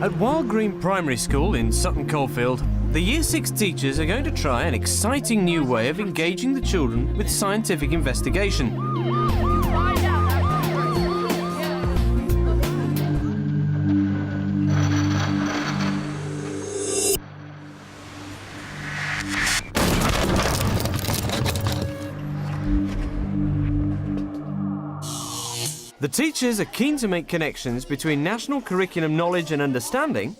At Wild Green Primary School in Sutton Coldfield, the Year 6 teachers are going to try an exciting new way of engaging the children with scientific investigation. The teachers are keen to make connections between national curriculum knowledge and understanding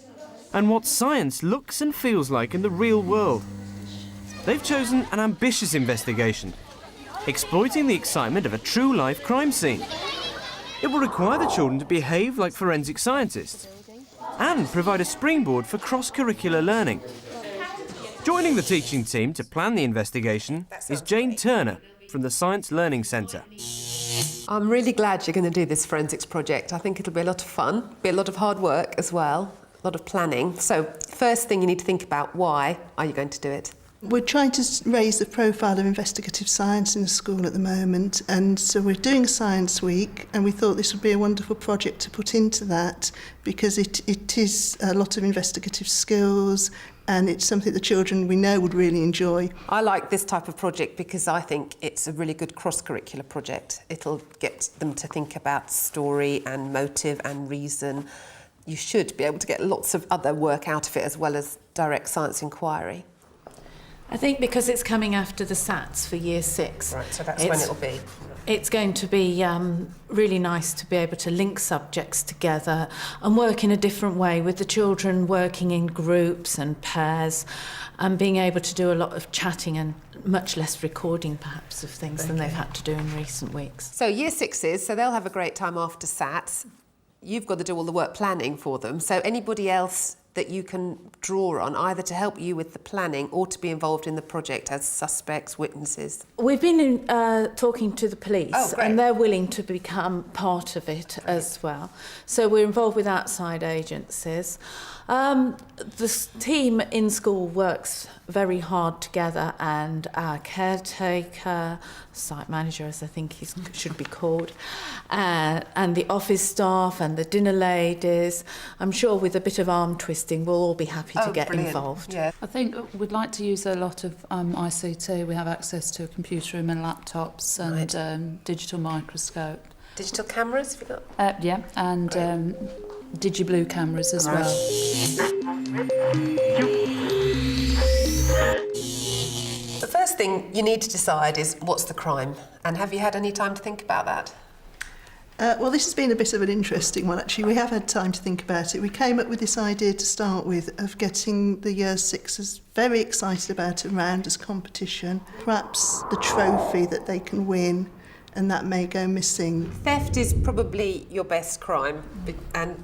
and what science looks and feels like in the real world. They've chosen an ambitious investigation, exploiting the excitement of a true-life crime scene. It will require the children to behave like forensic scientists and provide a springboard for cross-curricular learning. Joining the teaching team to plan the investigation is Jane Turner from the Science Learning Centre. I'm really glad you're going to do this forensics project. I think it'll be a lot of fun, be a lot of hard work as well, a lot of planning. So, first thing you need to think about, why are you going to do it? We're trying to raise the profile of investigative science in the school at the moment, and so we're doing a Science Week, and we thought this would be a wonderful project to put into that because it is a lot of investigative skills, and it's something the children we know would really enjoy. I like this type of project because I think it's a really good cross-curricular project. It'll get them to think about story and motive and reason. You should be able to get lots of other work out of it as well as direct science inquiry. I think because it's coming after the SATs for Year 6. Right, so that's when it'll be. It's going to be really nice to be able to link subjects together and work in a different way with the children working in groups and pairs and being able to do a lot of chatting and much less recording perhaps of things than they've had to do in recent weeks. So Year 6s, so they'll have a great time after SATs. You've got to do all the work planning for them. So anybody else that you can draw on, either to help you with the planning or to be involved in the project as suspects, witnesses? We've been talking to the police and they're willing to become part of it as well. So we're involved with outside agencies. The team in school works very hard together, and our caretaker, site manager as I think he should be called, and the office staff and the dinner ladies, I'm sure with a bit of arm twisting we'll all be happy to get involved. Yeah. I think we'd like to use a lot of ICT. We have access to a computer room and laptops and digital microscope. Digital cameras, have you got? Yeah, and DigiBlue cameras as well. The first thing you need to decide is what's the crime, and have you had any time to think about that? Well, this has been a bit of an interesting one, actually. We have had time to think about it. We came up with this idea to start with of getting the Year 6s very excited about a rounders competition, perhaps the trophy that they can win, and that may go missing. Theft is probably your best crime, and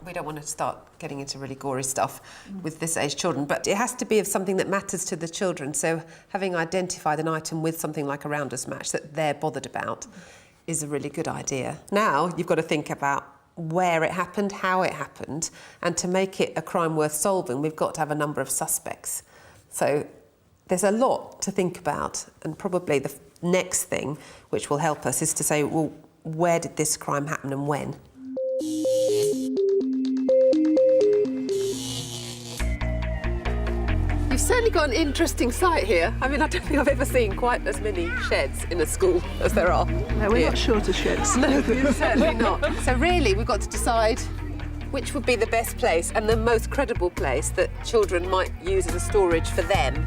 we don't want to start getting into really gory stuff with this age children, but it has to be of something that matters to the children. So having identified an item with something like a rounders match that they're bothered about is a really good idea. Now you've got to think about where it happened, how it happened, and to make it a crime worth solving, we've got to have a number of suspects. So there's a lot to think about, and probably the next thing which will help us is to say, well, where did this crime happen and when? You've certainly got an interesting site here. I mean, I don't think I've ever seen quite as many sheds in a school as there are. No, we're not short of sheds. No, we're certainly not. So really, we've got to decide which would be the best place and the most credible place that children might use as a storage for them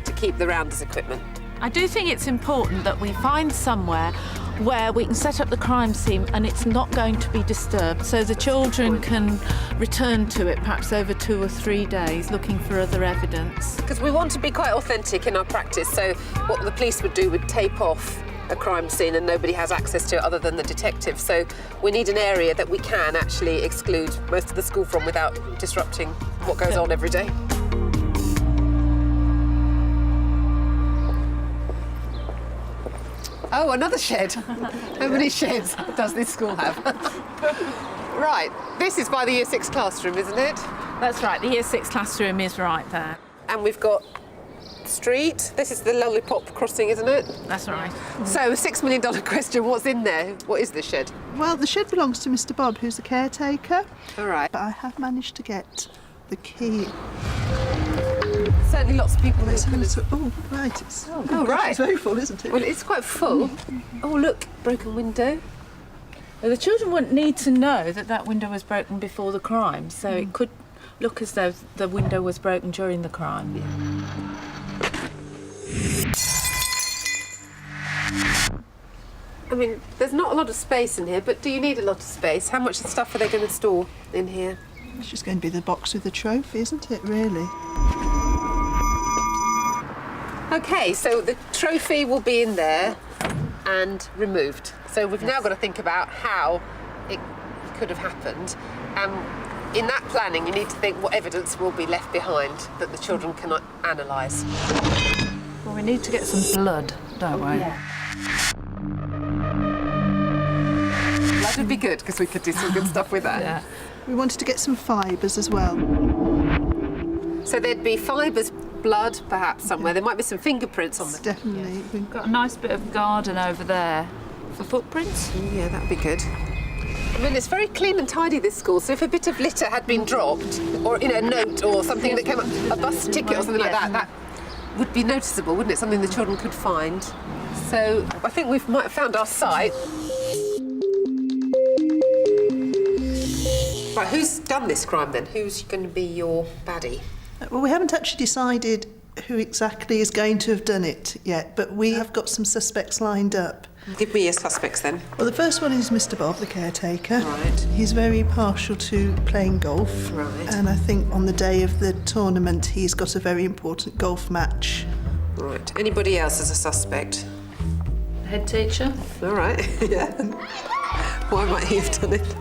to keep the rounders equipment. I do think it's important that we find somewhere where we can set up the crime scene and it's not going to be disturbed, so the children can return to it perhaps over 2 or 3 days looking for other evidence. Because we want to be quite authentic in our practice, so what the police would do would tape off a crime scene and nobody has access to it other than the detective. So we need an area that we can actually exclude most of the school from without disrupting what goes on every day. Oh, another shed. How many sheds does this school have? Right, this is by the Year 6 classroom, isn't it? That's right, the Year 6 classroom is right there. And we've got street. This is the lollipop crossing, isn't it? That's right. So, $6 million question, what's in there? What is this shed? Well, the shed belongs to Mr Bob, who's the caretaker. All right. But I have managed to get the key. Certainly lots of people... Let's have a look. Oh, right. It's, Oh, right. It's very full, isn't it? Well, it's quite full. Oh, look, broken window. Well, the children wouldn't need to know that that window was broken before the crime, so it could look as though the window was broken during the crime. I mean, there's not a lot of space in here, but do you need a lot of space? How much stuff are they going to store in here? It's just going to be the box with the trophy, isn't it, really? OK, so the trophy will be in there and removed. So we've now got to think about how it could have happened. In that planning, you need to think what evidence will be left behind that the children can analyse. Well, we need to get some blood, don't we? Yeah. That would be good, because we could do some good stuff with that. Yeah. We wanted to get some fibres as well. So there'd be fibres, blood, perhaps, somewhere. There might be some fingerprints on them. Definitely. We've Got a nice bit of garden over there for footprints. Yeah, that'd be good. I mean, it's very clean and tidy, this school, so if a bit of litter had been dropped, or, you know, a note or something that came up, a bus ticket or something like that, that would be noticeable, wouldn't it? Something the children could find. So I think we might have found our site. Right, who's done this crime then? Who's going to be your baddie? Well, we haven't actually decided who exactly is going to have done it yet, but we have got some suspects lined up. Give me your suspects then. Well, the first one is Mr Bob, the caretaker. Right. He's very partial to playing golf. Right. And I think on the day of the tournament, he's got a very important golf match. Right. Anybody else as a suspect? Head teacher. All right. Yeah. Why might he have done it?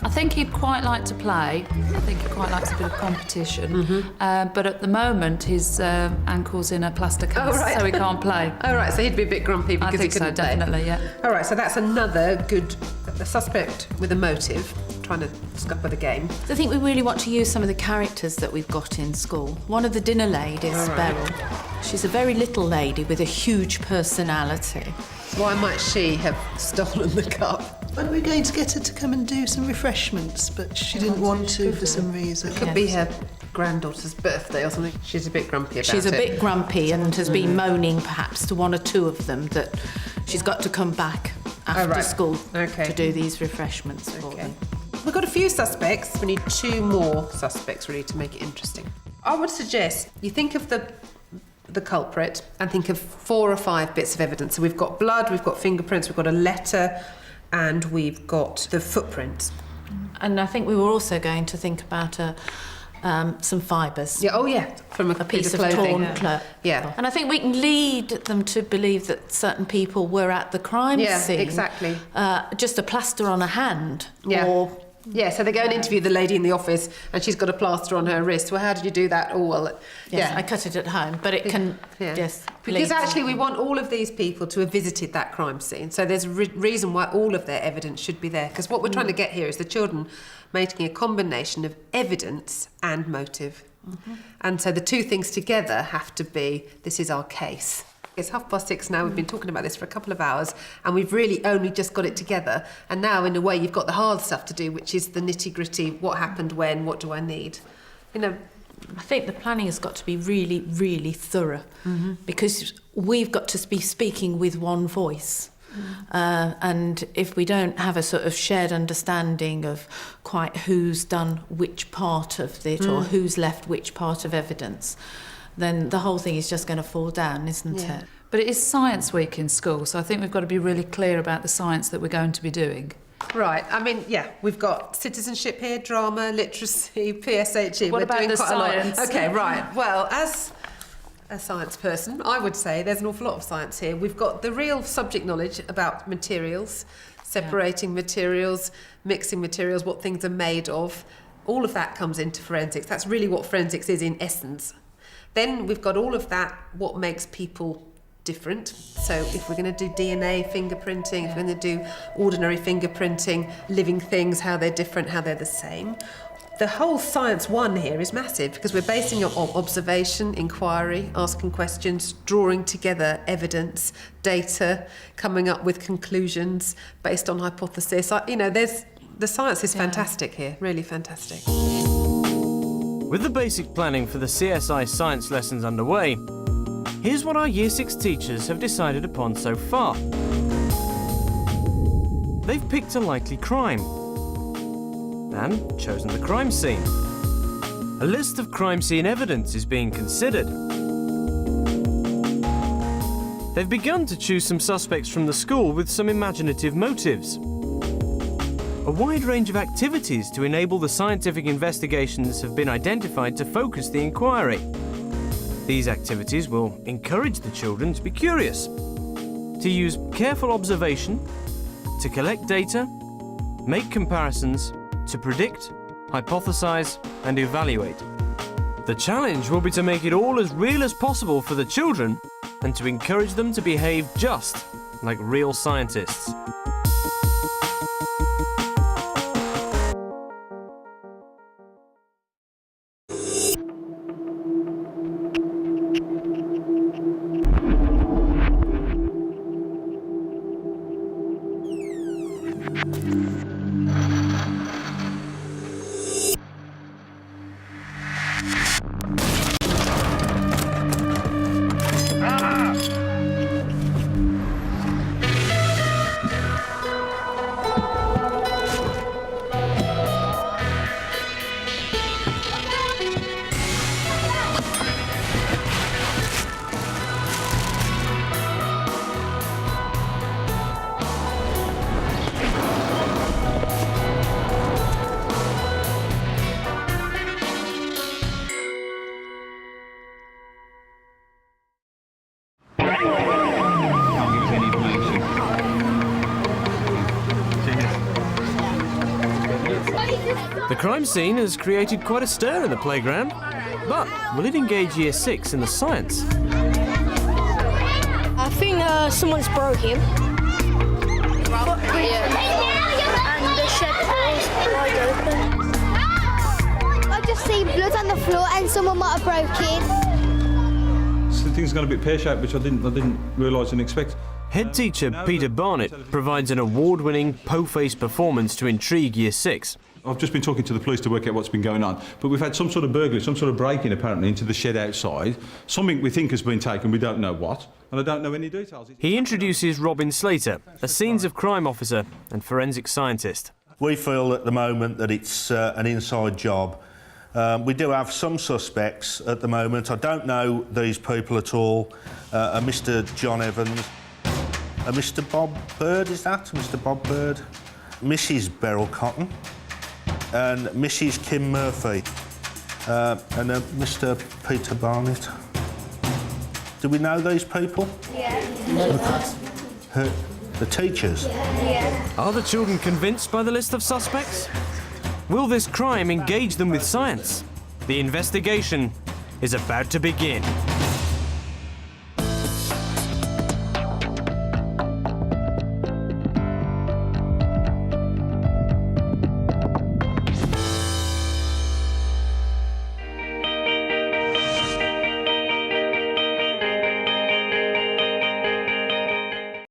I think he'd quite like to play. I think he quite likes a bit of competition. But at the moment, his ankle's in a plaster cast, Oh, right. so he can't play. Oh, right, so he'd be a bit grumpy because I think he so, couldn't play. definitely, yeah. All right, so that's another good suspect with a motive, trying to scupper the game. I think we really want to use some of the characters that we've got in school. One of the dinner ladies, All right. Beryl, she's a very little lady with a huge personality. Why might she have stolen the cup? Well, we're going to get her to come and do some refreshments, but she didn't want to for some reason. Could be her granddaughter's birthday or something. She's a bit grumpy about it. She's a bit grumpy and has been moaning perhaps to one or two of them that she's got to come back after school to do these refreshments for them. We've got a few suspects. We need 2 more suspects really to make it interesting. I would suggest you think of the culprit and think of 4 or 5 bits of evidence. So we've got blood, we've got fingerprints, we've got a letter, and we've got the footprints. And I think we were also going to think about some fibres. Yeah. Oh, yeah. From a piece of clothing. torn cloth. Yeah. And I think we can lead them to believe that certain people were at the crime scene. Yeah, exactly. Just a plaster on a hand. Yeah. Or Yeah, so they go and interview the lady in the office and she's got a plaster on her wrist. Well, how did you do that? Oh, well, yes, I cut it at home, but it can, yes. Because lead. actually we want all of these people to have visited that crime scene. So there's a reason why all of their evidence should be there. Because what we're trying to get here is the children making a combination of evidence and motive. And so the 2 things together have to be, this is our case. It's 6:30 now, we've been talking about this for a couple of hours and we've really only just got it together. And now, in a way, you've got the hard stuff to do, which is the nitty-gritty, what happened when, what do I need? You know, I think the planning has got to be really, really thorough because we've got to be speaking with one voice. And if we don't have a sort of shared understanding of quite who's done which part of it or who's left which part of evidence, then the whole thing is just going to fall down, isn't it? But it is Science Week in school, so I think we've got to be really clear about the science that we're going to be doing. right. I mean, yeah, we've got citizenship here, drama, literacy, PSHE. What We're about doing the quite science? a lot. Okay, right. Well, as a science person, I would say there's an awful lot of science here. We've got the real subject knowledge about materials, separating materials, mixing materials, what things are made of. All of that comes into forensics. That's really what forensics is in essence. Then we've got all of that, what makes people different. So if we're going to do DNA fingerprinting, if we're going to do ordinary fingerprinting, living things, how they're different, how they're the same. The whole science one here is massive because we're basing it on observation, inquiry, asking questions, drawing together evidence, data, coming up with conclusions based on hypothesis. The science is fantastic here, really fantastic. With the basic planning for the CSI science lessons underway, here's what our Year 6 teachers have decided upon so far. They've picked a likely crime and chosen the crime scene. A list of crime scene evidence is being considered. They've begun to choose some suspects from the school with some imaginative motives. A wide range of activities to enable the scientific investigations have been identified to focus the inquiry. These activities will encourage the children to be curious, to use careful observation, to collect data, make comparisons, to predict, hypothesize, and evaluate. The challenge will be to make it all as real as possible for the children and to encourage them to behave just like real scientists. The crime scene has created quite a stir in the playground, but will it engage Year 6 in the science? I think someone's broke him. And the shed door's wide open. I just see blood on the floor and someone might have broke it. Things got a bit pear-shaped, which I didn't realise and expect. Head teacher Peter Barnett provides an award-winning po-faced performance to intrigue Year 6. I've just been talking to the police to work out what's been going on, but we've had some sort of burglary, some sort of break-in apparently into the shed outside. Something we think has been taken, we don't know what, and I don't know any details. He introduces Robin Slater, a scenes of crime officer and forensic scientist. We feel at the moment that it's an inside job. We do have some suspects at the moment. I don't know these people at all. A Mr. John Evans, a Mr. Bob Bird, is that? Mr. Bob Bird? Mrs. Beryl Cotton, and Mrs. Kim Murphy, and Mr. Peter Barnett. Do we know these people? Yeah. The teachers? Yeah. Are the children convinced by the list of suspects? Will this crime engage them with science? The investigation is about to begin.